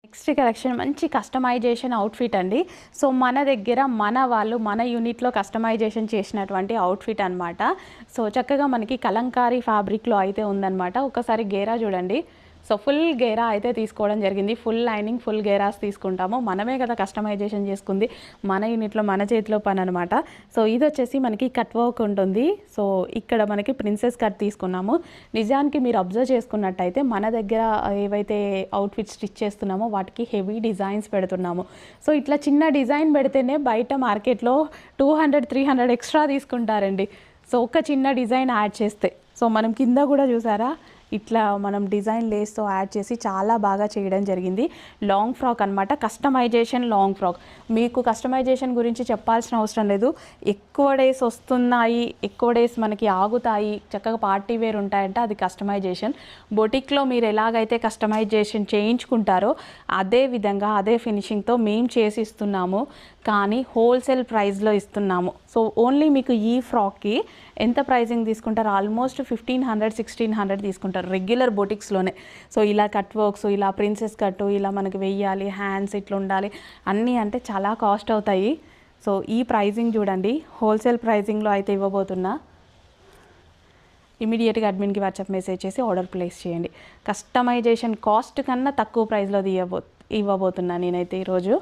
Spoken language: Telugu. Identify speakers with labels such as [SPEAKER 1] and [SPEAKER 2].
[SPEAKER 1] నెక్స్ట్ కలెక్షన్ మంచి కస్టమైజేషన్ అవుట్ఫిట్ అండి. సో మన దగ్గర మన వాళ్ళు మన యూనిట్లో కస్టమైజేషన్ చేసినటువంటి అవుట్ఫిట్ అనమాట. సో చక్కగా మనకి కలంకారీ ఫ్యాబ్రిక్లో అయితే ఉందన్నమాట. ఒకసారి గేరా చూడండి. సో ఫుల్ గేరా అయితే తీసుకోవడం జరిగింది. ఫుల్ లైనింగ్ ఫుల్ గేరాస్ తీసుకుంటాము. మనమే కదా కస్టమైజేషన్ చేసుకుంది, మన యూనిట్లో మన చేతిలో పని అనమాట. సో ఇది వచ్చేసి మనకి కట్ వర్క్ ఉంటుంది. సో ఇక్కడ మనకి ప్రిన్సెస్ కట్ తీసుకున్నాము. నిజానికి మీరు అబ్జర్వ్ చేసుకున్నట్టయితే మన దగ్గర ఏవైతే అవుట్ఫిట్ స్టిచ్ చేస్తున్నామో వాటికి హెవీ డిజైన్స్ పెడుతున్నాము. సో ఇట్లా చిన్న డిజైన్ పెడితేనే బయట మార్కెట్లో 200-300 ఎక్స్ట్రా తీసుకుంటారండి. సో ఒక చిన్న డిజైన్ యాడ్ చేస్తే. సో మనం కింద కూడా చూసారా, ఇట్లా మనం డిజైన్ లేస్తో యాడ్ చేసి చాలా బాగా చేయడం జరిగింది. లాంగ్ ఫ్రాక్ అనమాట, కస్టమైజేషన్ లాంగ్ ఫ్రాక్. మీకు కస్టమైజేషన్ గురించి చెప్పాల్సిన అవసరం లేదు. ఎక్కువ డేస్ వస్తున్నాయి, ఎక్కువ డేస్ మనకి ఆగుతాయి, చక్కగా పార్టీ వేర్ ఉంటాయంటే అది కస్టమైజేషన్. బొటిక్లో మీరు ఎలాగైతే కస్టమైజేషన్ చేయించుకుంటారో అదే విధంగా అదే ఫినిషింగ్తో మేము చేసి ఇస్తున్నాము, కానీ హోల్సేల్ ప్రైస్లో ఇస్తున్నాము. సో ఓన్లీ మీకు ఈ ఫ్రాక్కి ఎంత ప్రైజింగ్ తీసుకుంటారు? ఆల్మోస్ట్ 1500-1600 తీసుకుంటారు రెగ్యులర్ బొటిక్స్లోనే. సో ఇలా కట్ వర్క్స్, ఇలా ప్రిన్సెస్ కట్టు, ఇలా మనకి వెయ్యాలి, హ్యాండ్స్ ఇట్లా ఉండాలి అన్నీ అంటే చాలా కాస్ట్ అవుతాయి. సో ఈ ప్రైజింగ్ చూడండి, హోల్సేల్ ప్రైజింగ్లో అయితే ఇవ్వబోతున్నా. ఇమీడియట్గా అడ్మిన్కి వాట్సాప్ మెసేజ్ చేసి ఆర్డర్ ప్లేస్ చేయండి. కస్టమైజేషన్ కాస్ట్ కన్నా తక్కువ ప్రైస్లో ఇవ్వబోతున్నా నేనైతే ఈరోజు.